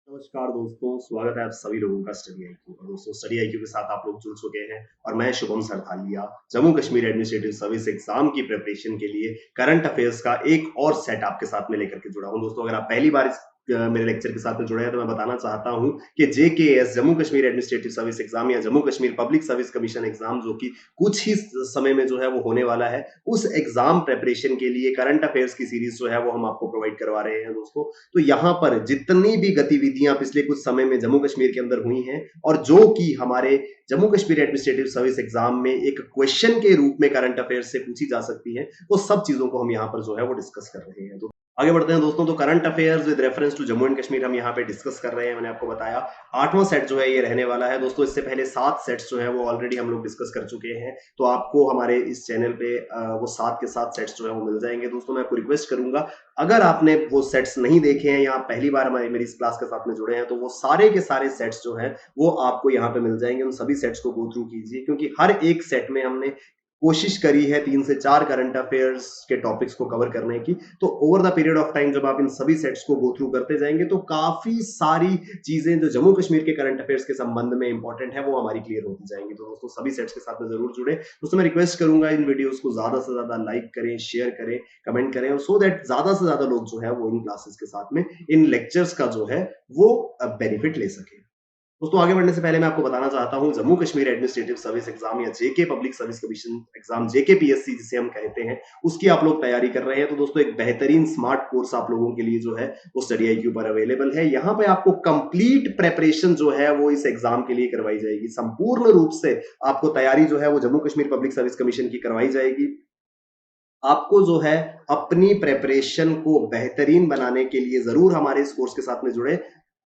नमस्कार दोस्तों, स्वागत है आप सभी लोगों का स्टडी आईक्यू और दोस्तों स्टडी आईक्यू के साथ आप लोग जुड़ चुके हैं और मैं Shubham Sarthalia Jammu Kashmir administrative service exam की प्रिपरेशन के लिए करंट अफेयर्स का एक और सेट आपके साथ में लेकर के जुड़ा हूं। दोस्तों अगर आप पहली बार इस मेरे लेक्चर के साथ में जुड़े हैं तो मैं बताना चाहता हूं कि JKS Jammu Kashmir administrative service exam या Jammu Kashmir public service commission exam जो कि कुछ ही समय में जो है वो होने वाला है, उस एग्जाम प्रिपरेशन के लिए करंट अफेयर्स की सीरीज जो है वो हम आपको प्रोवाइड करवा रहे हैं दोस्तों। तो यहाँ पर जितनी भी गतिविधियां पिछले कुछ समय में जम्मू कश्मीर के अंदर हुई हैं और जो कि हमारे Jammu Kashmir administrative service exam में एक क्वेश्चन के रूप में करंट अफेयर्स से पूछी जा सकती है, वो सब चीजों को हम यहाँ पर जो है वो डिस्कस कर रहे हैं। तो आगे बढ़ते हैं दोस्तों। तो current affairs with reference to Jammu and Kashmir हम यहाँ पे डिस्कस कर रहे हैं। मैंने आपको बताया 8वां सेट जो है ये रहने वाला है दोस्तों। इससे पहले 7 सेट्स जो है वो ऑलरेडी हम लोग डिस्कस कर चुके हैं, तो आपको हमारे इस चैनल पे वो 7 के 7 सेट्स जो है वो मिल जाएंगे। दोस्तों मैं आपको रिक्वेस्ट करूंगा, अगर आपने वो सेट्स नहीं देखे हैं या पहली बार हमारी मेरी इस क्लास के साथ में जुड़े हैं, तो वो सारे के सारे सेट्स जो हैं वो आपको यहाँ पे मिल जाएंगे। उन सभी सेट्स को गो थ्रू कीजिए, क्योंकि हर एक सेट में हमने कोशिश करी है 3 से 4 करंट अफेयर्स के टॉपिक्स को कवर करने की। तो over the period of time जब आप इन सभी सेट्स को गो थ्रू करते जाएंगे तो काफी सारी चीजें जो जम्मू कश्मीर के करंट अफेयर्स के संबंध में इंपॉर्टेंट है वो हमारी क्लियर होती जाएंगी। तो दोस्तों सभी सेट्स के साथ में जरूर जुड़े। दोस्तों मैं रिक्वेस्ट करूंगा इन वीडियोस को ज्यादा से ज्यादा लाइक करें, शेयर करें, कमेंट करें, और सो दैट ज्यादा से ज्यादा लोग जो है वो इन क्लासेस के साथ में इन लेक्चर्स का जो है वो बेनिफिट ले सके। दोस्तों आगे बढ़ने से पहले मैं आपको बताना चाहता हूं, Jammu Kashmir administrative service exam या जेके पब्लिक सर्विस कमीशन एग्जाम, जेके पीएससी जिसे हम कहते हैं, उसकी आप लोग तैयारी कर रहे हैं। तो दोस्तों एक बेहतरीन स्मार्ट कोर्स आप लोगों के लिए जो है वो स्टडी आईक्यू पर अवेलेबल है। यहाँ पे आपको कंप्लीट प्रेपरेशन जो है वो इस एग्जाम के लिए करवाई जाएगी। संपूर्ण रूप से आपको तैयारी जो है वो Jammu Kashmir public service commission की करवाई जाएगी। आपको जो है अपनी प्रेपरेशन को बेहतरीन बनाने के लिए जरूर हमारे इस कोर्स के साथ में जुड़े।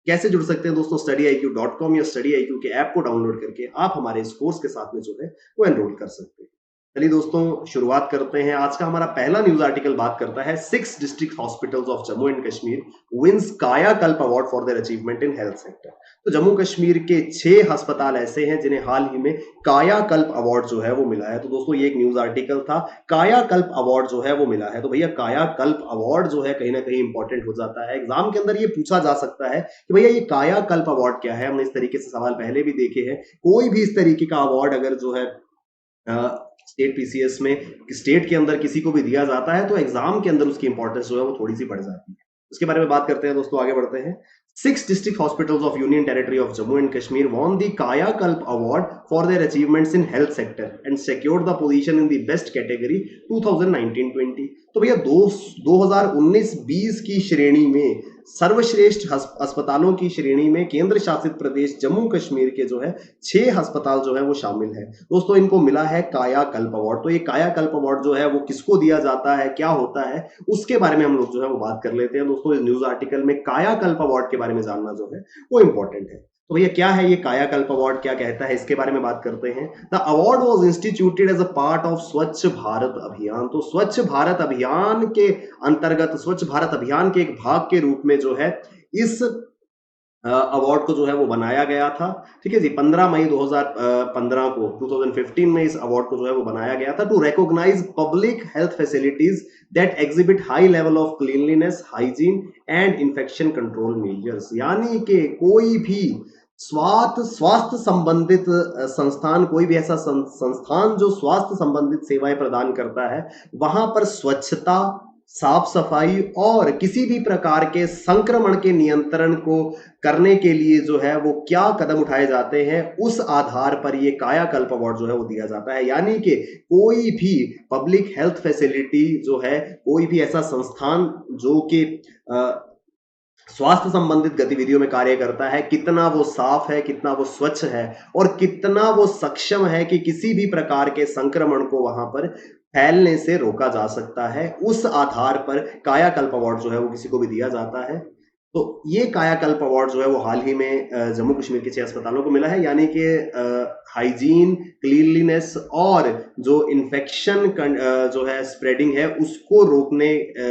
कैसे जुड़ सकते हैं दोस्तों? studyIQ.com या studyIQ के ऐप को डाउनलोड करके आप हमारे इस कोर्स के साथ में जो है वो एनरोल कर सकते हैं। चलिए दोस्तों शुरुआत करते हैं। आज का हमारा पहला न्यूज आर्टिकल बात करता है 6 district hospitals of Jammu and Kashmir wins Kayakalp award for their achievement in health sector. तो जम्मू कश्मीर के 6 अस्पताल ऐसे हैं जिन्हें हाल ही में कायाकल्प अवार्ड जो है वो मिला है। तो दोस्तों ये एक न्यूज आर्टिकल था, कायाकल्प अवार्ड जो है वो मिला है। तो भैया कायाकल्प अवार्ड जो है कहीं ना कहीं इंपॉर्टेंट हो जाता है। एग्जाम के अंदर ये पूछा जा सकता है कि भैया ये कायाकल्प अवार्ड क्या है। हमने इस तरीके से सवाल पहले भी देखे हैं। कोई भी इस तरीके का अवार्ड अगर जो है स्टेट पीसीएस में स्टेट के अंदर किसी को भी दिया जाता है तो एग्जाम के अंदर उसकी इंपॉर्टेंस जो है वो थोड़ी सी बढ़ जाती है। उसके बारे में बात करते हैं दोस्तों, आगे बढ़ते हैं। 6 district hospitals of Union Territory of Jammu and Kashmir won the Kayakalp Award for their achievements in health sector and secured the position in the best category 2019-20। तो भैया 2019-20 की श्रेणी में सर्वश्रेष्ठ अस्पतालों की श्रेणी में केंद्र शासित प्रदेश जम्मू कश्मीर के जो है 6 अस्पताल जो है वो शामिल है। दोस्तों इनको मिला है कायाकल्प अवार्ड। तो ये कायाकल्प अवार्ड जो है वो किसको दिया जाता है, क्या होता है, उसके बारे में हम लोग जो है वो बात कर लेते हैं। दोस्तों इस न्यूज आर्टिकल में कायाकल्प अवार्ड के बारे में जानना जो है वो इंपॉर्टेंट है। तो भैया क्या है ये कायाकल्प अवार्ड, क्या कहता है, इसके बारे में बात करते हैं। The award was instituted as a part of Swachh Bharat अभियान। तो स्वच्छ भारत अभियान के अंतर्गत, स्वच्छ भारत अभियान के एक भाग के रूप में जो है इस अवार्ड को जो है वो बनाया गया था। ठीक है जी, 15 मई 2015 को 2015 में इस अवार्ड को जो है वो बनाया गया था to recognize public health facilities that exhibit high level of cleanliness, hygiene and infection control measures. यानी कि कोई भी स्वास्थ्य संबंधित संस्थान, कोई भी ऐसा संस्थान जो स्वास्थ्य संबंधित सेवाएं प्रदान करता है, वहां पर स्वच्छता, साफ सफाई और किसी भी प्रकार के संक्रमण के नियंत्रण को करने के लिए जो है वो क्या कदम उठाए जाते हैं, उस आधार पर ये कायाकल्प अवार्ड जो है वो दिया जाता है। यानी कि कोई भी पब्लिक हेल्थ फैसिलिटी जो है, कोई भी ऐसा संस्थान जो कि स्वास्थ्य संबंधित गतिविधियों में कार्य करता है, कितना वो साफ है, कितना वो स्वच्छ है और कितना वो सक्षम है कि किसी भी प्रकार के संक्रमण को वहां पर फैलने से रोका जा सकता है, उस आधार पर कायाकल्प अवार्ड जो है वो किसी को भी दिया जाता है। तो ये कायाकल्प अवार्ड जो है वो हाल ही में जम्मू कश्मीर के 6 अस्पतालों को मिला है। यानी कि हाइजीन, क्लीनलीनेस और जो इन्फेक्शन जो है स्प्रेडिंग है उसको रोकने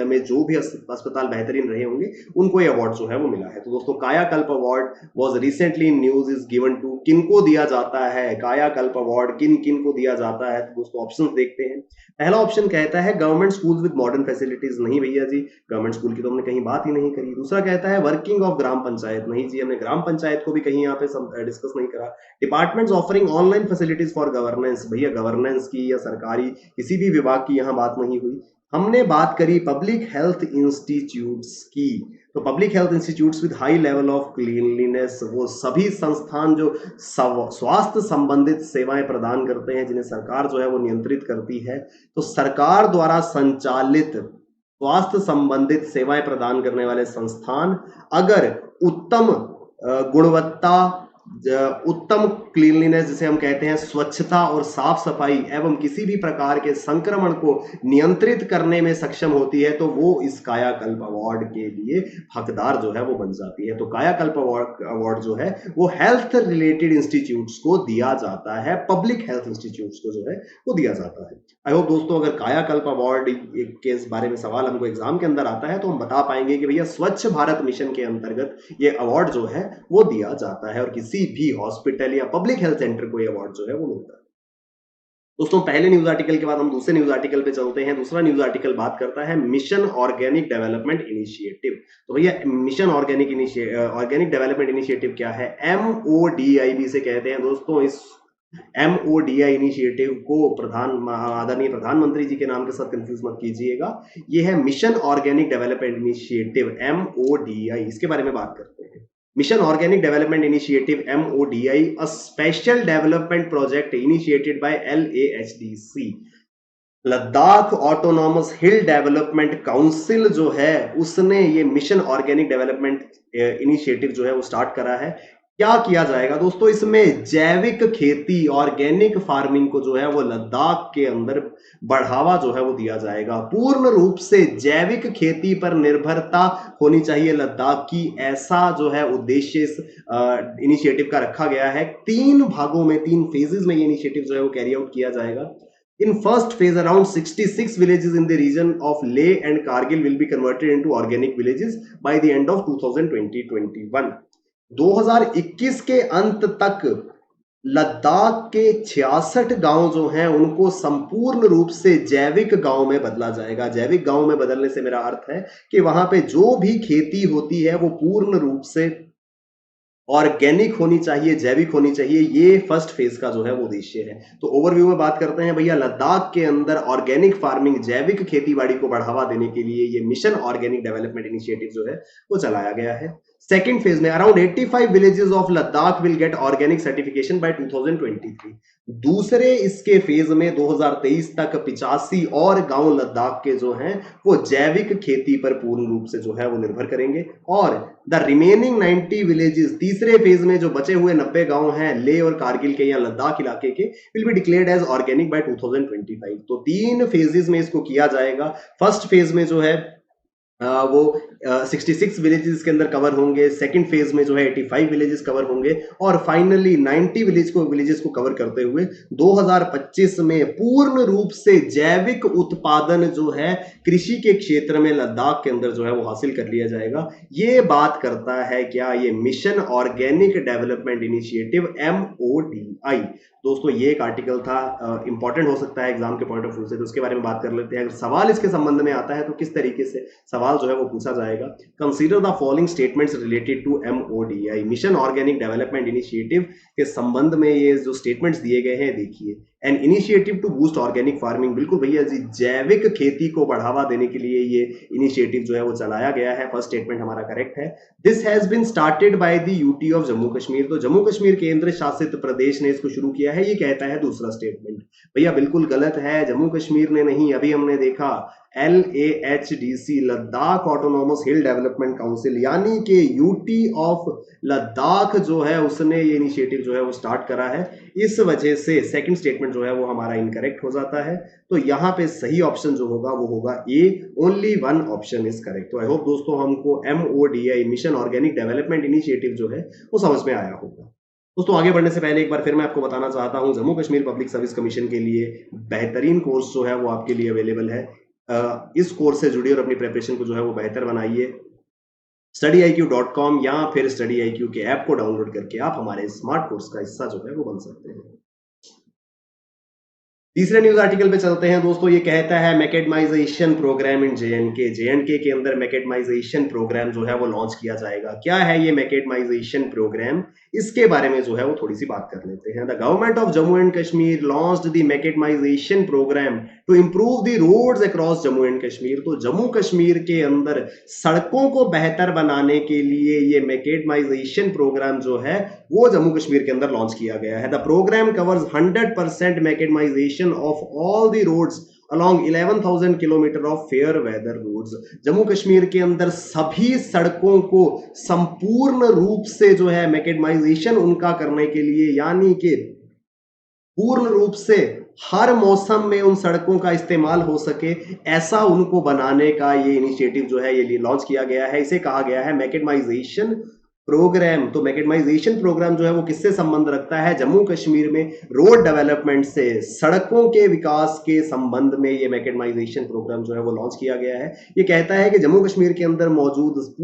में जो भी अस्पताल बेहतरीन रहे होंगे उनको ये अवार्ड जो है वो मिला है। तो दोस्तों Kayakalp award was recently in news is given to, किनको दिया जाता है कायाकल्प अवार्ड, किन किन को दिया जाता है। तो दोस्तों ऑप्शन देखते हैं। पहला ऑप्शन कहता है government school with modern facilities. नहीं भैया जी, गवर्नमेंट स्कूल की तो हमने कहीं बात ही नहीं करी। दूसरा कहता है है वर्किंग ऑफ ग्राम पंचायत। नहीं जी, हमने ग्राम पंचायत को भी कहीं यहाँ पे डिस्कस नहीं करा। Departments offering online facilities for governance, भैया गवर्नेंस की या सरकारी किसी भी विभाग की यहाँ बात नहीं हुई। हमने बात करी पब्लिक हेल्थ इंस्टीट्यूट्स की, तो public health institutes with high level of cleanliness, वो सभी संस्थान जो स्वास्थ्य संबंधित सेवाएं प्रदान करते हैं, जिन्हें सरकार जो है वो नियंत्रित करती है। तो सरकार द्वारा संचालित स्वास्थ्य संबंधित सेवाएं प्रदान करने वाले संस्थान अगर उत्तम गुणवत्ता, उत्तम क्लीनलीनेस जिसे हम कहते हैं, स्वच्छता और साफ सफाई एवं किसी भी प्रकार के संक्रमण को नियंत्रित करने में सक्षम होती है, तो वो इस कायाकल्प अवार्ड के लिए हकदार जो है वो बन जाती है। तो कायाकल्प अवार्ड जो है वो हेल्थ रिलेटेड इंस्टीट्यूट्स को दिया जाता है, पब्लिक हेल्थ इंस्टीट्यूट्स को जो है वो दिया जाता है। आई होप दोस्तों, अगर कायाकल्प अवार्ड के बारे में सवाल हमको एग्जाम के अंदर आता है तो हम बता पाएंगे कि भैया स्वच्छ भारत मिशन के अंतर्गत ये अवार्ड जो है वो दिया जाता है, और किसी भी हॉस्पिटल या पब्लिक हेल्थ सेंटर को ये अवार्ड जो है वो मिलता है। दोस्तों, पहले न्यूज आर्टिकल के बाद हम दूसरे न्यूज आर्टिकल पे चलते हैं। दूसरा न्यूज आर्टिकल बात करता है मिशन ऑर्गेनिक डेवलपमेंट इनिशिएटिव। तो भैया मिशन ऑर्गेनिक डेवलपमेंट इनिशिएटिव क्या है? MODI से कहते हैं दोस्तों। इस MODI इनिशिएटिव को आदरणीय प्रधानमंत्री जी के नाम के साथ कंफ्यूज मत कीजिएगा। ये है mission organic development initiative, MODI। इसके बारे में बात करते हैं। Mission organic development initiative MODI, a special development project initiated by LAHDC, Ladakh autonomous hill development council जो है उसने ये मिशन ऑर्गेनिक डेवलपमेंट इनिशिएटिव जो है वो स्टार्ट करा है। क्या किया जाएगा दोस्तों? इसमें जैविक खेती, ऑर्गेनिक फार्मिंग को जो है वो लद्दाख के अंदर बढ़ावा जो है वो दिया जाएगा। पूर्ण रूप से जैविक खेती पर निर्भरता होनी चाहिए लद्दाख की, ऐसा जो है उद्देश्य इस इनिशिएटिव का रखा गया है। 3 भागों में, 3 फेजेस में ये इनिशिएटिव जो है वो कैरी आउट किया जाएगा। In first phase, around 66 villages in the region of Leh and Kargil will be converted into organic villages by the end of 2020-21। 2021 के अंत तक लद्दाख के 66 गांव जो हैं उनको संपूर्ण रूप से जैविक गांव में बदला जाएगा। जैविक गांव में बदलने से मेरा अर्थ है कि वहां पे जो भी खेती होती है वो पूर्ण रूप से ऑर्गेनिक होनी चाहिए, जैविक होनी चाहिए। ये फर्स्ट फेज का जो है वो उद्देश्य है। तो ओवरव्यू में बात करते हैं भैया, लद्दाख के अंदर ऑर्गेनिक फार्मिंग, जैविक खेतीबाड़ी को बढ़ावा देने के लिए ये मिशन ऑर्गेनिक डेवलपमेंट इनिशिएटिव जो है वो चलाया गया है। सेकेंड फेज में around 85 villages of Ladakh will get organic certification by 2023। दूसरे इसके फेज में 2023 तक 85 और गांव लद्दाख के जो हैं वो जैविक खेती पर पूर्ण रूप से जो है वो निर्भर करेंगे, और द रिमेनिंग 90 विलेजेस, तीसरे फेज में जो बचे हुए 90 गांव हैं लेह और कारगिल के या लद्दाख इलाके के, will be declared as organic by 2025। तो 3 फेजेस में इसको किया जाएगा। फर्स्ट फेज में जो है वो 66 विलेजेस के अंदर कवर होंगे, सेकंड फेज में जो है 85 विलेजेस कवर होंगे, और फाइनली 90 विलेजेस को कवर करते हुए 2025 में पूर्ण रूप से जैविक उत्पादन जो है कृषि के क्षेत्र में लद्दाख के अंदर जो है वो हासिल कर लिया जाएगा। ये बात करता है क्या? ये mission organic development initiative MODI। दोस्तों, ये एक आर्टिकल था, इंपॉर्टेंट हो सकता है एग्जाम के पॉइंट ऑफ व्यू से, तो उसके बारे में बात कर लेते हैं। अगर सवाल इसके संबंध में आता है तो किस तरीके से सवाल जो है वो पूछा जाएगा। Consider the following statements related to MODI, mission organic development initiative के संबंध में ये जो स्टेटमेंट्स दिए गए हैं देखिए। An initiative to boost organic farming, बिल्कुल भैया जी, जैविक खेती को बढ़ावा देने के लिए ये इनिशिएटिव जो है वो चलाया गया है। फर्स्ट स्टेटमेंट हमारा करेक्ट है। This has been started by the UT of Jammu Kashmir, तो जम्मू कश्मीर केंद्र शासित प्रदेश ने इसको शुरू किया है, ये कहता है दूसरा स्टेटमेंट। भैया बिल्कुल गलत है, जम्मू कश्मीर ने नहीं, अभी हमने देखा LAHDC, लद्दाख ऑटोनॉमस हिल डेवलपमेंट काउंसिल, यानी कि UT ऑफ लद्दाख जो है उसने ये इनिशिएटिव जो है वो स्टार्ट करा है। इस वजह से सेकंड स्टेटमेंट जो है वो हमारा इनकरेक्ट हो जाता है। तो यहाँ पे सही ऑप्शन जो होगा वो होगा A, only 1 option is correct. तो आई होप दोस्तों हमको MODI, mission organic development initiative जो है वो समझ में आया होगा। दोस्तों, आगे बढ़ने से पहले एक बार फिर मैं आपको बताना चाहता हूं, Jammu Kashmir public service commission के लिए बेहतरीन कोर्स जो है वो आपके लिए अवेलेबल है। इस कोर्स से जुड़िए और अपनी प्रिपरेशन को जो है वो बेहतर बनाइए। StudyIQ.com या फिर StudyIQ के ऐप को डाउनलोड करके आप हमारे स्मार्ट कोर्स का हिस्सा जो है वो बन सकते हैं। तीसरे न्यूज आर्टिकल पे चलते हैं दोस्तों। ये कहता है मैकेडमाइजेशन प्रोग्राम इन जेएनके। जेएनके के अंदर मैकेडमाइजेशन प्रोग्राम जो है वो लॉन्च किया जाएगा। क्या है ये मैकेडमाइजेशन प्रोग्राम, इसके बारे में जो है वो थोड़ी सी बात कर लेते हैं। The government of Jammu and Kashmir launched the macadamization programme to improve the roads across Jammu and Kashmir. तो जम्मू कश्मीर के अंदर सड़कों को बेहतर बनाने के लिए ये मैकेडमाइजेशन प्रोग्राम जो है वो जम्मू कश्मीर के अंदर लॉन्च किया गया है। The programme covers 100% macadamization of all the roads along 11,000 kilometre of fair weather roads. Jammu Kashmir के अंदर सभी सड़कों को संपूर्ण रूप से जो है मैकेडमाइजेशन उनका करने के लिए, यानी कि पूर्ण रूप से हर मौसम में उन सड़कों का इस्तेमाल हो सके, ऐसा उनको बनाने का ये इनिशिएटिव जो है ये लॉन्च किया गया है। इसे कहा गया है मैकेडमाइजेशन प्रोग्राम। तो मैकेडमाइजेशन प्रोग्राम जो है वो किससे संबंध रखता है? जम्मू कश्मीर में रोड डेवलपमेंट से, सड़कों के विकास के संबंध में ये मैकेडमाइजेशन प्रोग्राम जो है वो लॉन्च किया गया है। ये कहता है कि जम्मू कश्मीर के अंदर मौजूद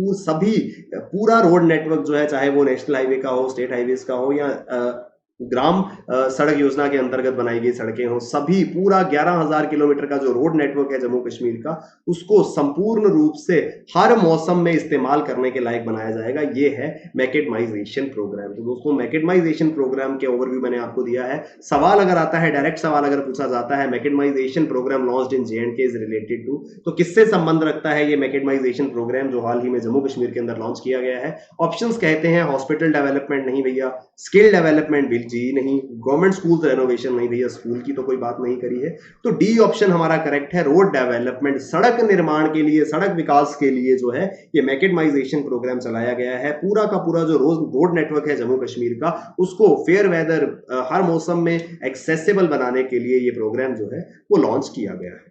पूरा रोड नेटवर्क जो है, चाहे वो नेशनल हाईवे का हो, स्टेट हाईवेज का हो या ग्राम सड़क योजना के अंतर्गत बनाई गई सड़कें हो, सभी पूरा 11,000 किलोमीटर का जो रोड नेटवर्क है जम्मू कश्मीर का, उसको संपूर्ण रूप से हर मौसम में इस्तेमाल करने के लायक बनाया जाएगा। ये है मैकेडमाइजेशन प्रोग्राम। तो दोस्तों मैकेडमाइजेशन प्रोग्राम के ओवरव्यू मैंने आपको दिया है। सवाल अगर आता है, डायरेक्ट सवाल अगर पूछा जाता है, macadamization programme launched in J and K is related to, तो किससे संबंध रखता है ये मैकेडमाइजेशन प्रोग्राम जो हाल ही में जम्मू कश्मीर के अंदर लॉन्च किया गया है? ऑप्शंस कहते हैं हॉस्पिटल डेवलपमेंट नहीं भैया, स्किल डेवलपमेंट जी नहीं, गवर्नमेंट स्कूल रेनोवेशन नहीं भैया, स्कूल की तो कोई बात नहीं करी है। तो डी ऑप्शन हमारा करेक्ट है, रोड डेवलपमेंट, सड़क निर्माण के लिए, सड़क विकास के लिए जो है ये मैकेडमाइजेशन प्रोग्राम चलाया गया है। पूरा का पूरा जो रोड नेटवर्क है जम्मू कश्मीर का, उसको फेयर वेदर, हर मौसम में एक्सेसिबल बनाने के लिए ये प्रोग्राम जो है वो लॉन्च किया गया है।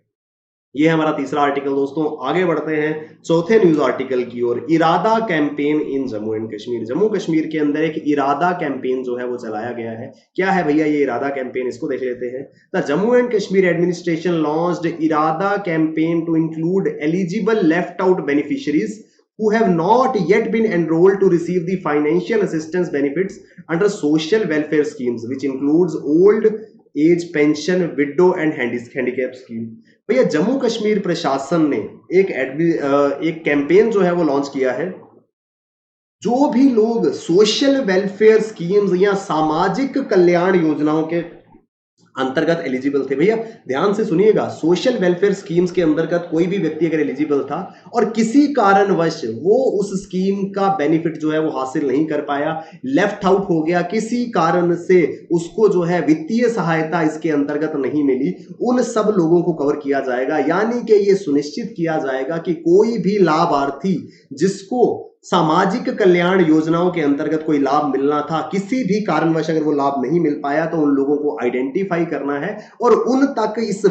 ये है हमारा तीसरा आर्टिकल। दोस्तों आगे बढ़ते हैं चौथे न्यूज आर्टिकल की ओर। इरादा campaign in Jammu and Kashmir. Jammu Kashmir के अंदर एक इरादा कैंपेन जो है वो चलाया गया है। क्या है भैया ये इरादा कैंपेन, इसको देख लेते हैं। The Jammu and Kashmir administration launched Irada campaign to include eligible left out beneficiaries who have not yet been enrolled to receive the financial assistance benefits under social welfare schemes, which includes old age pension, widow and handicap scheme। भैया जम्मू कश्मीर प्रशासन ने एक campaign जो है वो launch किया है। जो भी लोग सोशल वेलफेयर स्कीम्स या सामाजिक कल्याण योजनाओं के अंतर्गत एलिजिबल थे, भैया ध्यान से सुनिएगा, सोशल वेलफेयर स्कीम्स के अंतर्गत कोई भी व्यक्ति अगर एलिजिबल था और किसी कारणवश वो उस स्कीम का बेनिफिट जो है वो हासिल नहीं कर पाया, लेफ्ट आउट हो गया, किसी कारण से उसको जो है वित्तीय सहायता इसके अंतर्गत नहीं मिली, उन सब लोगों को कवर किया जाएगा। यानी कि ये सुनिश्चित किया जाएगा कि कोई भी लाभार्थी जिसको सामाजिक कल्याण योजनाओं के अंतर्गत कोई लाभ मिलना था, किसी भी कारणवश अगर वो लाभ नहीं मिल पाया, तो उन लोगों को आइडेंटिफाई करना है और उन तक इस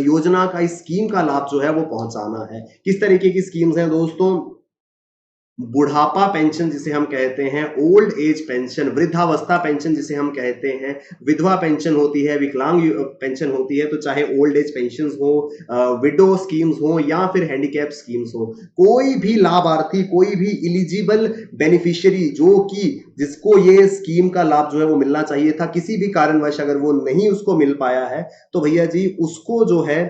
योजना का, इस स्कीम का लाभ जो है वो पहुंचाना है। किस तरीके की स्कीम्स हैं दोस्तों? बुढ़ापा पेंशन जिसे हम कहते हैं, ओल्ड एज पेंशन, वृद्धावस्था पेंशन जिसे हम कहते हैं, विधवा पेंशन होती है, विकलांग पेंशन होती है, तो चाहे ओल्ड एज पेंशन हो, विडो स्कीम्स हो या फिर हैंडीकैप स्कीम्स हो, कोई भी लाभार्थी, कोई भी इलिजिबल बेनिफिशियरी जो कि जिसको ये स्कीम का लाभ जो है वो मिलना चाहिए था, किसी भी कारणवश अगर वो नहीं उसको मिल पाया है, तो भैया जी उसको जो है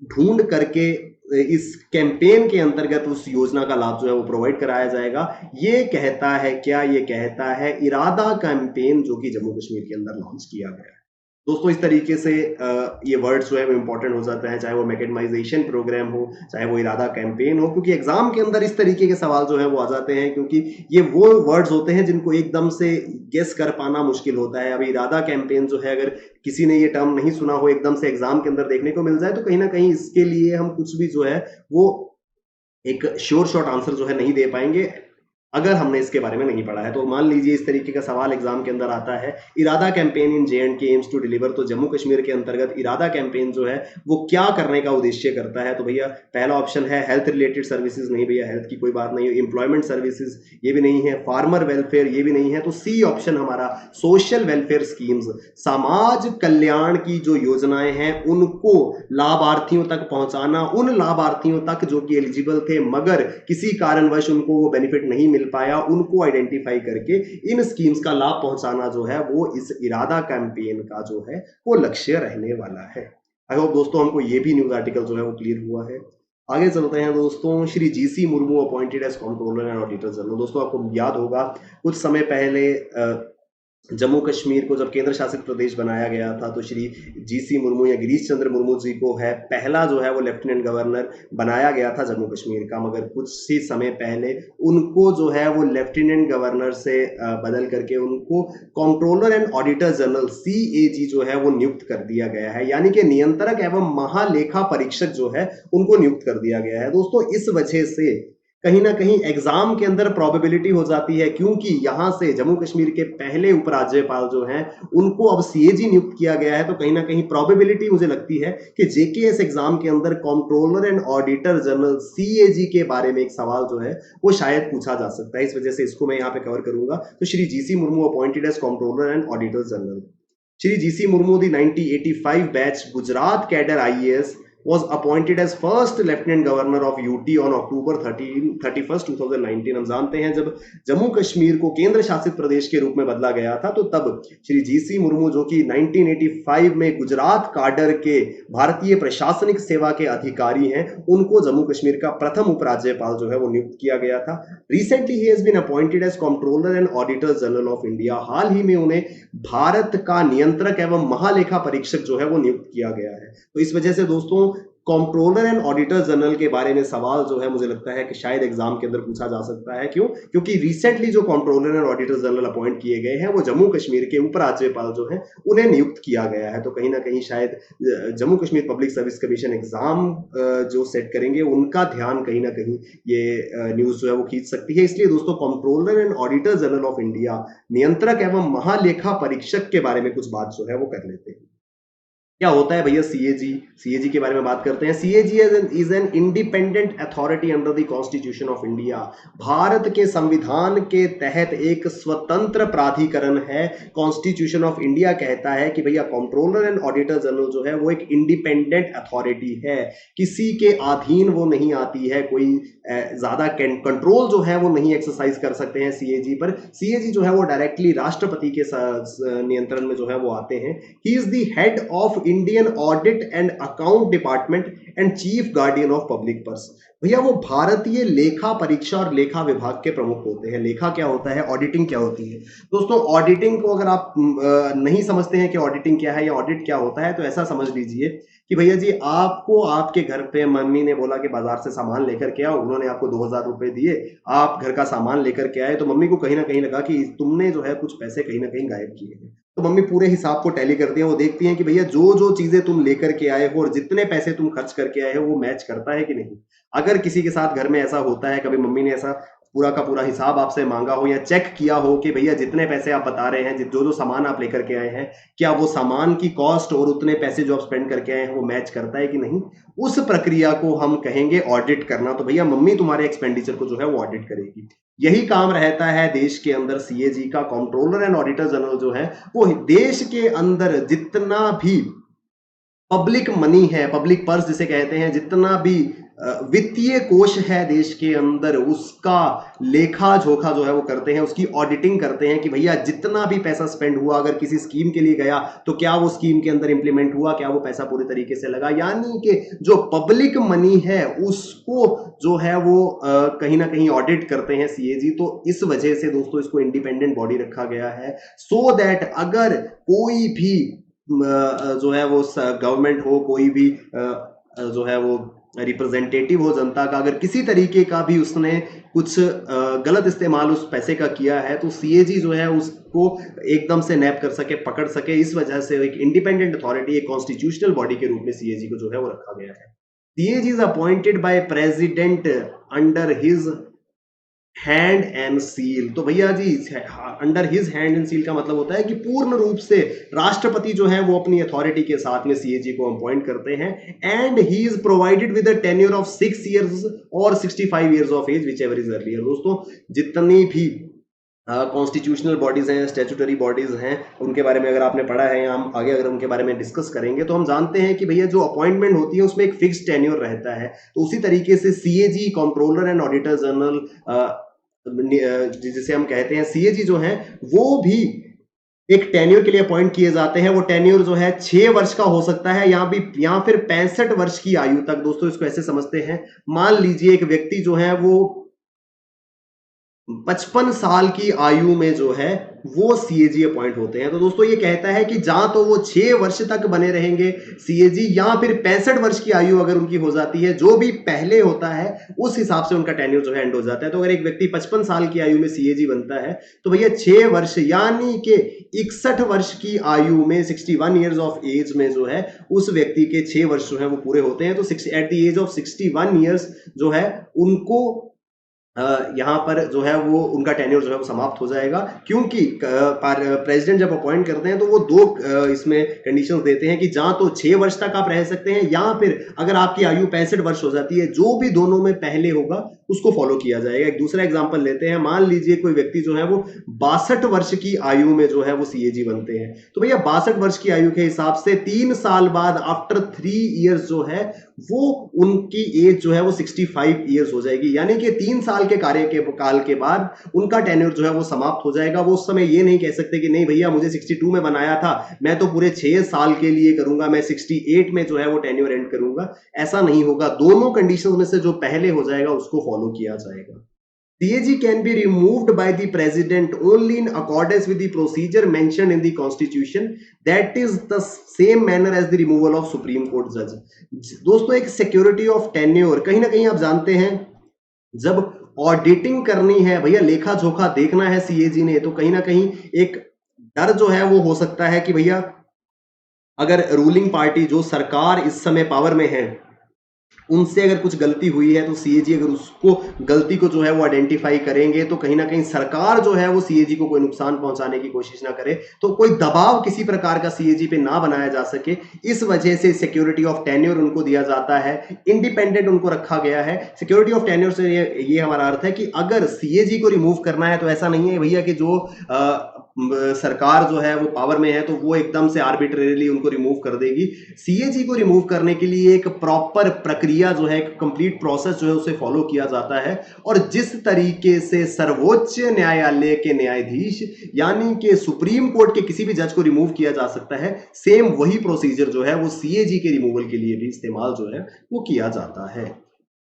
ढूंढ करके इस कैंपेन के अंतर्गत उस योजना का लाभ जो है वो प्रोवाइड कराया जाएगा। ये कहता है क्या? ये कहता है इरादा कैंपेन जो कि जम्मू कश्मीर के अंदर लॉन्च किया गया है। दोस्तों इस तरीके से ये वर्ड्स जो है वो इंपॉर्टेंट हो जाते हैं, चाहे वो मैकेडमाइजेशन प्रोग्राम हो, चाहे वो इरादा कैंपेन हो, क्योंकि एग्जाम के अंदर इस तरीके के सवाल जो है वो आ जाते हैं, क्योंकि ये वो वर्ड्स होते हैं जिनको एकदम से गेस कर पाना मुश्किल होता है। अभी इरादा कैंपेन जो है, अगर किसी ने ये टर्म नहीं सुना हो, एकदम से एग्जाम के अंदर देखने को मिल जाए, तो कहीं ना कहीं इसके लिए हम कुछ भी जो है वो एक श्योर शॉर्ट आंसर जो है नहीं दे पाएंगे अगर हमने इसके बारे में नहीं पढ़ा है। तो मान लीजिए इस तरीके का सवाल एग्जाम के अंदर आता है, Irada campaign in J and K aims to deliver, तो जम्मू कश्मीर के अंतर्गत इरादा कैंपेन जो है वो क्या करने का उद्देश्य करता है? तो भैया पहला ऑप्शन है हेल्थ रिलेटेड सर्विसेज, नहीं भैया हेल्थ की कोई बात नहीं है, एम्प्लॉयमेंट सर्विसेज ये भी नहीं है, फार्मर वेलफेयर ये भी नहीं है, तो सी ऑप्शन हमारा सोशल वेलफेयर स्कीम्स, समाज कल्याण की जो योजनाएं हैं उनको लाभार्थियों तक पहुंचाना, उन लाभार्थियों तक जो कि एलिजिबल थे मगर किसी कारणवश उनको वो बेनिफिट नहीं मिल मिल पाया उनको आइडेंटिफाई करके इन स्कीम्स का लाभ पहुंचाना जो है वो इस इरादा कैंपेन का जो है वो लक्ष्य रहने वाला है। आई होप दोस्तों हमको ये भी न्यूज आर्टिकल जो है वो क्लियर हुआ है। आगे चलते हैं दोस्तों। Shri GC Murmu appointed as controller and auditor general. दोस्तों आपको याद होगा कुछ समय पहले जम्मू कश्मीर को जब केंद्र शासित प्रदेश बनाया गया था तो श्री जीसी मुर्मू या गिरीश चंद्र मुर्मू जी को है पहला जो है वो लेफ्टिनेंट गवर्नर बनाया गया था जम्मू कश्मीर का, मगर कुछ ही समय पहले उनको जो है वो लेफ्टिनेंट गवर्नर से बदल करके उनको controller and auditor general CAG जो है वो नियुक्त कर दिया गया है, यानी कि नियंत्रक एवं महालेखा परीक्षक जो है उनको नियुक्त कर दिया गया है। दोस्तों इस वजह से कहीं ना कहीं एग्जाम के अंदर प्रोबेबिलिटी हो जाती है, क्योंकि यहां से जम्मू कश्मीर के पहले उपराज्यपाल जो हैं उनको अब सीएजी नियुक्त किया गया है, तो कहीं ना कहीं प्रोबेबिलिटी मुझे लगती है कि जेकेएस एग्जाम के अंदर controller and auditor general CAG के बारे में एक सवाल जो है वो शायद पूछा जा सकता है। इस वजह से इसको मैं यहाँ पे कवर करूंगा। तो Shri GC Murmu appointed as controller and auditor general. Shri GC Murmu the 1985 batch Gujarat cadre IAS was appointed as first lieutenant governor of UT on October 31st 2019। हम जानते हैं जब जम्मू कश्मीर को केंद्र शासित प्रदेश के रूप में बदला गया था तो तब श्री जीसी मुर्मू जो कि 1985 में गुजरात काडर के भारतीय प्रशासनिक सेवा के अधिकारी हैं उनको जम्मू कश्मीर का प्रथम उपराज्यपाल जो है वो नियुक्त किया गया था। Recently he has been appointed as controller and auditor general of India. हाल ही में उन्हें भारत का नियंत्रक एवं महालेखा परीक्षक जो है वो नियुक्त किया गया है। तो इस वजह से दोस्तों कंट्रोलर एंड ऑडिटर जनरल के बारे में सवाल जो है मुझे लगता है कि शायद एग्जाम के अंदर पूछा जा सकता है। क्यों? क्योंकि रिसेंटली जो controller and auditor general appoint किए गए हैं वो जम्मू कश्मीर के उपराज्यपाल जो हैं उन्हें नियुक्त किया गया है। तो कहीं ना कहीं शायद Jammu Kashmir public service commission exam जो सेट करेंगे उनका ध्यान कहीं ना कहीं ये न्यूज जो है वो खींच सकती है। इसलिए दोस्तों controller and auditor general of India नियंत्रक एवं महालेखा परीक्षक के बारे में कुछ बात जो है वो कर लेते हैं। क्या होता है भैया सीएजी? सीएजी के बारे में बात करते हैं। CAG is an independent authority under the constitution of India. Bharat के संविधान के तहत एक स्वतंत्र प्राधिकरण है। कॉन्स्टिट्यूशन ऑफ इंडिया कहता है कि भैया कंट्रोलर एंड ऑडिटर जनरल जो है वो एक इंडिपेंडेंट अथॉरिटी है, किसी के अधीन वो नहीं आती है, कोई ज्यादा कंट्रोल जो है वो नहीं एक्सरसाइज कर सकते हैं सीएजी पर। सीएजी जो है वो डायरेक्टली राष्ट्रपति के नियंत्रण में जो है वो आते हैं। He is the head of Indian audit and account department and chief guardian of public purse. भैया वो भारतीय लेखा परीक्षा और लेखा विभाग के प्रमुख होते हैं। लेखा क्या होता है, ऑडिटिंग क्या होती है? दोस्तों ऑडिटिंग को अगर आप नहीं समझते हैं कि ऑडिटिंग क्या है या ऑडिट क्या होता है तो ऐसा समझ लीजिए कि भैया जी आपको आपके घर पे मम्मी ने बोला कि बाजार से सामान लेकर के आओ, उन्होंने आपको 2000 रुपए दिए, आप घर का सामान लेकर के आए, तो मम्मी को कहीं ना कहीं लगा कि तुमने जो है कुछ पैसे कहीं ना कहीं गायब किए हैं। तो मम्मी पूरे हिसाब को टैली करती है, वो देखती हैं कि भैया जो जो चीजें तुम लेकर के आए हो और जितने पैसे तुम खर्च करके आए हो वो मैच करता है कि नहीं। अगर किसी के साथ घर में ऐसा होता है, कभी मम्मी ने ऐसा पूरा का पूरा हिसाब आपसे मांगा हो या चेक किया हो कि भैया जितने पैसे आप बता रहे हैं, जो जो सामान आप लेकर के आए हैं, क्या वो सामान की कॉस्ट और उतने पैसे जो आप स्पेंड करके आए हैं वो मैच करता है कि नहीं, उस प्रक्रिया को हम कहेंगे ऑडिट करना। तो भैया मम्मी तुम्हारे एक्सपेंडिचर को जो है वो ऑडिट करेगी। यही काम रहता है देश के अंदर सीएजी का। कंट्रोलर एंड ऑडिटर जनरल जो है वो देश के अंदर जितना भी पब्लिक मनी है, पब्लिक पर्स जिसे कहते हैं, जितना भी वित्तीय कोष है देश के अंदर, उसका लेखा जोखा जो है वो करते हैं, उसकी ऑडिटिंग करते हैं कि भैया जितना भी पैसा स्पेंड हुआ, अगर किसी स्कीम के लिए गया तो क्या वो स्कीम के अंदर इंप्लीमेंट हुआ, क्या वो पैसा पूरी तरीके से लगा। यानी कि जो पब्लिक मनी है उसको जो है वो कहीं ना कहीं ऑडिट करते हैं सीएजी। तो इस वजह से दोस्तों इसको इंडिपेंडेंट बॉडी रखा गया है, सो दैट अगर कोई भी जो है वो गवर्नमेंट हो, कोई भी जो है वो रिप्रेजेंटेटिव हो जनता का, अगर किसी तरीके का भी उसने कुछ गलत इस्तेमाल उस पैसे का किया है तो सीएजी जो है उसको एकदम से नैप कर सके, पकड़ सके। इस वजह से एक इंडिपेंडेंट अथॉरिटी, एक कॉन्स्टिट्यूशनल बॉडी के रूप में सीएजी को जो है वो रखा गया है। CAG is appointed by president under his hand and seal. तो भैया जी under his hand and seal का मतलब होता है कि पूर्ण रूप से राष्ट्रपति जो है वो अपनी अथॉरिटी के साथ में सीएजी को अपॉइंट करते हैं। And he is provided with a tenure of 6 years और 65 years of age, whichever is earlier. दोस्तों जितनी भी कॉन्स्टिट्यूशनल बॉडीज हैं, स्टैट्यूटरी बॉडीज हैं, उनके बारे में अगर आपने पढ़ा है या हम आगे अगर उनके बारे में डिस्कस करेंगे तो हम जानते हैं कि भैया जो अपॉइंटमेंट होती है उसमें एक फिक्स टेन्योर रहता है। तो उसी तरीके से CAG, controller and auditor general जिसे हम कहते हैं सीएजी जो है वो भी एक टेन्योर के लिए अपॉइंट किए जाते हैं। वो टेन्योर जो है 6 वर्ष का हो सकता है या फिर 65 वर्ष की आयु तक। दोस्तों इसको ऐसे समझते हैं, मान लीजिए एक व्यक्ति जो है वो 55 साल की आयु में जो है वो सीएजी अपॉइंट होते हैं। तो दोस्तों ये कहता है कि जहां तो वो 6 वर्ष तक बने रहेंगे सीएजी, या फिर 65 वर्ष की आयु अगर उनकी हो जाती है, जो भी पहले होता है उस हिसाब से उनका टेन्योर जो है एंड हो जाता है। तो अगर एक व्यक्ति 55 साल की आयु में सीएजी बनता है तो भैया 6 वर्ष यानी कि 61 वर्ष की आयु में 61 ईयर्स ऑफ एज में जो है उस व्यक्ति के 6 वर्ष जो है वो पूरे होते हैं। तो at the age of 61 years जो है उनको यहाँ पर जो है वो उनका टेन्योर जो है वो समाप्त हो जाएगा। क्योंकि प्रेसिडेंट जब अपॉइंट करते हैं तो वो दो इसमें कंडीशंस देते हैं कि जहां तो 6 वर्ष तक आप रह सकते हैं, या फिर अगर आपकी आयु 65 वर्ष हो जाती है, जो भी दोनों में पहले होगा उसको फॉलो किया जाएगा। एक दूसरा एग्जाम्पल लेते हैं, मान लीजिए कोई व्यक्ति जो है वो 62 वर्ष की आयु में जो है वो सीएजी बनते हैं। तो भैया 62 वर्ष की आयु के हिसाब से 3 साल बाद आफ्टर 3 ईयर्स जो है वो उनकी एज जो है वो 65 ईयर्स हो जाएगी। यानी कि 3 साल के काल के बाद उनका टेन्योर जो है वो समाप्त हो जाएगा। वो उस समय ये नहीं कह सकते कि नहीं भैया मुझे 62 में बनाया था, मैं तो पूरे 6 साल के लिए करूंगा, मैं 68 में जो है वो टेन्योर एंड करूंगा। ऐसा नहीं होगा, दोनों कंडीशन में से जो पहले हो जाएगा उसको फॉलो किया जाएगा। CAG can be removed by the president only in accordance with the procedure mentioned in the constitution. That is the same manner as the removal of Supreme Court judge. दोस्तों एक सिक्योरिटी ऑफ टेन्योर, कहीं ना कहीं आप जानते हैं जब auditing करनी है भैया, लेखा जोखा देखना है सीएजी ने, तो कहीं ना कहीं एक डर जो है वो हो सकता है कि भैया अगर रूलिंग पार्टी जो सरकार इस समय पावर में है उनसे अगर कुछ गलती हुई है तो सीएजी अगर उसको गलती को जो है वो आइडेंटिफाई करेंगे तो कहीं ना कहीं सरकार जो है वो सीएजी को कोई नुकसान पहुंचाने की कोशिश ना करे, तो कोई दबाव किसी प्रकार का सीएजी पे ना बनाया जा सके। इस वजह से सिक्योरिटी ऑफ टेन्योर उनको दिया जाता है, इंडिपेंडेंट उनको रखा गया है। सिक्योरिटी ऑफ टेन्योर से ये हमारा अर्थ है कि अगर सीएजी को रिमूव करना है तो ऐसा नहीं है भैया कि जो सरकार जो है वो पावर में है तो वो एकदम से आर्बिट्रेरीली उनको रिमूव कर देगी। सीएजी को रिमूव करने के लिए एक प्रॉपर प्रक्रिया जो है, एक कंप्लीट प्रोसेस जो है उसे फॉलो किया जाता है। और जिस तरीके से सर्वोच्च न्यायालय के न्यायाधीश यानी कि सुप्रीम कोर्ट के किसी भी जज को रिमूव किया जा सकता है, सेम वही प्रोसीजर जो है वो सीएजी के रिमूवल के लिए भी इस्तेमाल जो है वो किया जाता है।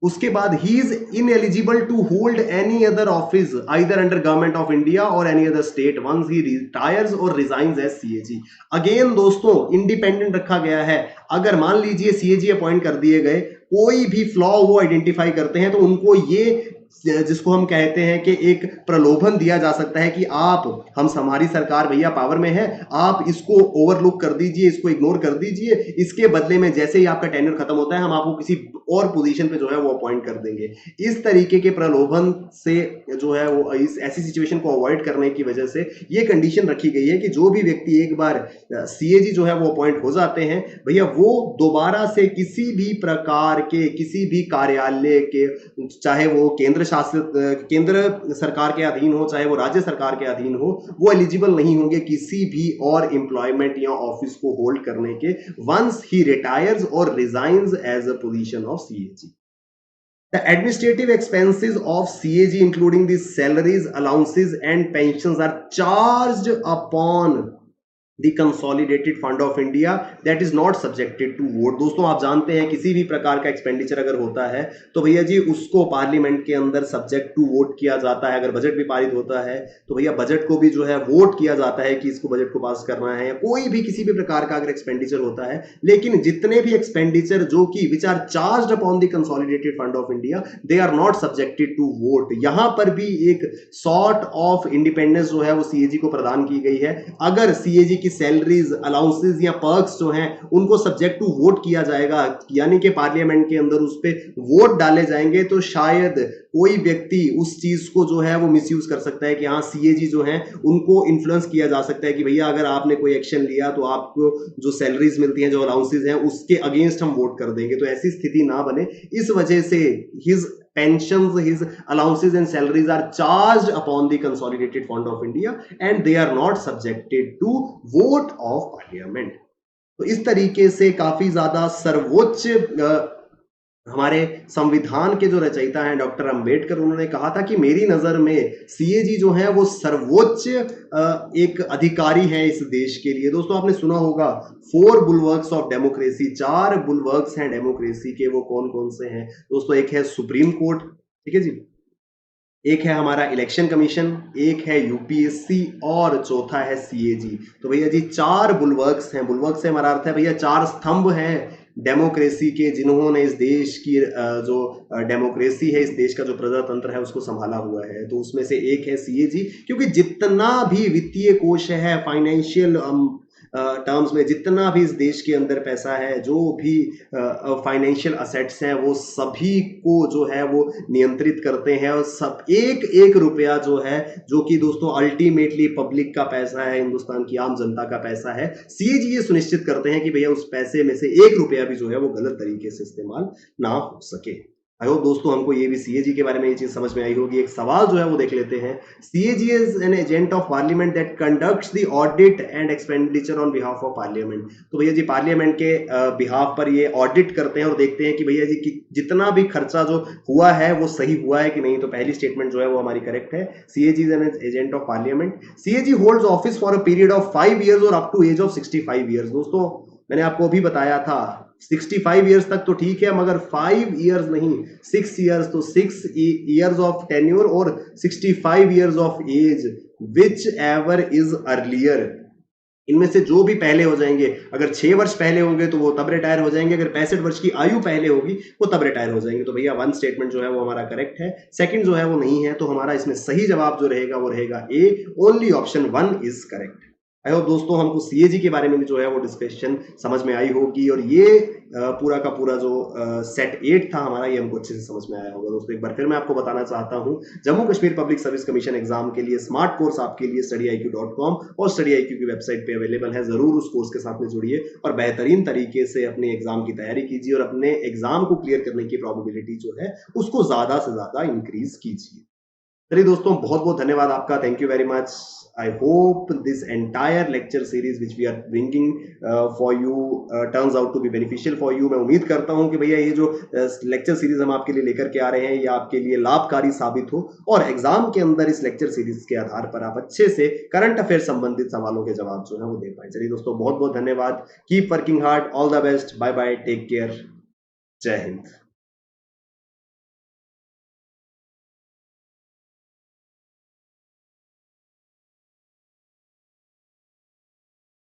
उसके बाद he is ineligible to hold any other office either under government of India और any other state once he retires और रिजाइंस एज सीएजी। अगेन दोस्तों इंडिपेंडेंट रखा गया है। अगर मान लीजिए सीएजी अपॉइंट कर दिए गए, कोई भी फ्लॉ वो आइडेंटिफाई करते हैं तो उनको ये जिसको हम कहते हैं कि एक प्रलोभन दिया जा सकता है कि आप हमारी सरकार भैया पावर में है, आप इसको ओवरलुक कर दीजिए, इसको इग्नोर कर दीजिए, इसके बदले में जैसे ही आपका टेन्योर खत्म होता है हम आपको किसी और पोजीशन पे जो है वो अपॉइंट कर देंगे। इस तरीके के प्रलोभन से जो है वो इस ऐसी सिचुएशन को अवॉइड करने की वजह से ये कंडीशन रखी गई है कि जो भी व्यक्ति एक बार सीएजी जो है वो अपॉइंट हो जाते हैं भैया, वो दोबारा से किसी भी प्रकार के किसी भी कार्यालय के, चाहे वो केंद्र सरकार के अधीन हो चाहे वो राज्य सरकार के अधीन हो, वो एलिजिबल नहीं होंगे किसी भी और एम्प्लॉयमेंट या ऑफिस को होल्ड करने के वंस ही रिटायर्स और resigns as a position of CAG. The administrative expenses of CAG, including the salaries, allowances, and pensions, are charged upon the consolidated fund of India that is not subjected to vote. दोस्तों आप जानते हैं किसी भी प्रकार का expenditure अगर होता है तो भैया जी उसको पार्लियामेंट के अंदर सब्जेक्ट टू वोट किया जाता है। अगर बजट भी पारित होता है तो भैया बजट को भी जो है वोट किया जाता है कि इसको बजट को पास करना है, या कोई भी किसी भी प्रकार का अगर एक्सपेंडिचर होता है। लेकिन जितने भी एक्सपेंडिचर जो कि which are charged upon the consolidated fund of India they are not subjected to vote. यहां पर भी एक सॉर्ट ऑफ इंडिपेंडेंस जो है वो सीएजी को प्रदान की गई है। अगर सीएजी की सैलरीज, अलाउंसेस या पर्क्स जो हैं उनको सब्जेक्ट टू वोट किया जाएगा, यानी कि पार्लियामेंट के अंदर उस पे वोट डाले जाएंगे, तो शायद कोई व्यक्ति उस चीज को जो है वो मिसयूज कर सकता है कि हाँ सीएजी जो है उनको इन्फ्लुएंस किया जा सकता है कि भैया अगर आपने कोई एक्शन लिया तो आपको जो सैलरीज मिलती हैं, जो अलाउंसेस हैं, उसके अगेंस्ट हम वोट कर देंगे। तो ऐसी स्थिति ना बने, इस वजह से his pensions, his allowances and salaries are charged upon the consolidated fund of India and they are not subjected to vote of parliament। तो इस तरीके से काफी ज्यादा सर्वोच्च हमारे संविधान के जो रचयिता हैं डॉक्टर अंबेडकर, उन्होंने कहा था कि मेरी नजर में सीएजी जो है वो सर्वोच्च एक अधिकारी है इस देश के लिए। दोस्तों आपने सुना होगा 4 बुलवर्क्स ऑफ डेमोक्रेसी, 4 बुलवर्क्स हैं डेमोक्रेसी के, वो कौन कौन से हैं दोस्तों? एक है सुप्रीम कोर्ट, ठीक है जी, एक है हमारा इलेक्शन कमीशन, एक है यूपीएससी और चौथा है सीएजी। तो भैया जी 4 बुलवर्क्स हैं। बुलवर्क से हमारा अर्थ है भैया 4 स्तंभ हैं डेमोक्रेसी के, जिन्होंने इस देश की जो डेमोक्रेसी है, इस देश का जो प्रजातंत्र है उसको संभाला हुआ है। तो उसमें से एक है सीएजी, क्योंकि जितना भी वित्तीय कोश है, फाइनेंशियल टर्म्स में जितना भी इस देश के अंदर पैसा है, जो भी फाइनेंशियल असेट्स हैं, वो सभी को जो है वो नियंत्रित करते हैं। और सब एक एक रुपया जो है, जो कि दोस्तों अल्टीमेटली पब्लिक का पैसा है, हिंदुस्तान की आम जनता का पैसा है, सीएजी ये सुनिश्चित करते हैं कि भैया उस पैसे में से एक रुपया भी जो है वो गलत तरीके से इस्तेमाल ना हो सके। आई होप दोस्तों हमको ये भी सीएजी के बारे में ये चीज समझ में आई होगी। एक सवाल जो है वो देख लेते हैं। CAG is an agent of parliament that conducts the audit and expenditure on behalf of parliament. तो भैया जी पार्लियामेंट के बिहाफ पर ये ऑडिट करते हैं और देखते हैं कि भैया जी कि जितना भी खर्चा जो हुआ है वो सही हुआ है कि नहीं। तो पहली स्टेटमेंट जो है वो हमारी करेक्ट है। CAG is an agent of parliament. CAG holds office for a period of 5 years और up to age of 65 years। दोस्तों मैंने आपको अभी बताया था 65 ईयर्स तक तो ठीक है, मगर 5 ईयर्स नहीं, 6 ईयर्स, तो 6 ईयर्स ऑफ टेन्योर और 65 years of age, whichever is earlier. इनमें से जो भी पहले हो जाएंगे, अगर 6 वर्ष पहले होंगे तो वो तब रिटायर हो जाएंगे, अगर 65 वर्ष की आयु पहले होगी वो तब रिटायर हो जाएंगे। तो भैया 1 स्टेटमेंट जो है वो हमारा करेक्ट है, सेकंड जो है वो नहीं है। तो हमारा इसमें सही जवाब जो रहेगा वो रहेगा A, only option 1 is correct. I hope दोस्तों हमको सीएजी के बारे में भी जो है वो डिस्कशन समझ में आई होगी, और ये पूरा का पूरा जो सेट 8 था हमारा, ये हमको अच्छे से समझ में आया होगा। दोस्तों एक बार फिर मैं आपको बताना चाहता हूं, Jammu Kashmir public service commission exam के लिए स्मार्ट कोर्स आपके लिए studyIQ.com और studyIQ की वेबसाइट पे अवेलेबल है। जरूर उस कोर्स के साथ में जुड़िए और बेहतरीन तरीके से अपने एग्जाम की तैयारी कीजिए और अपने एग्जाम को क्लियर करने की प्रोबेबिलिटी जो है उसको ज्यादा से ज्यादा इंक्रीज कीजिए। चलिए दोस्तों बहुत बहुत धन्यवाद आपका, thank you very much. I hope this entire lecture series which we are bringing for you turns out to be beneficial for you. मैं उम्मीद करता हूं कि भैया ये जो लेक्चर सीरीज हम आपके लिए लेकर के आ रहे हैं ये आपके लिए लाभकारी साबित हो, और एग्जाम के अंदर इस लेक्चर सीरीज के आधार पर आप अच्छे से करंट अफेयर संबंधित सवालों के जवाब जो है वो दे पाए। चलिए दोस्तों बहुत बहुत धन्यवाद, keep working hard, all the best, bye bye, take care, जय हिंद।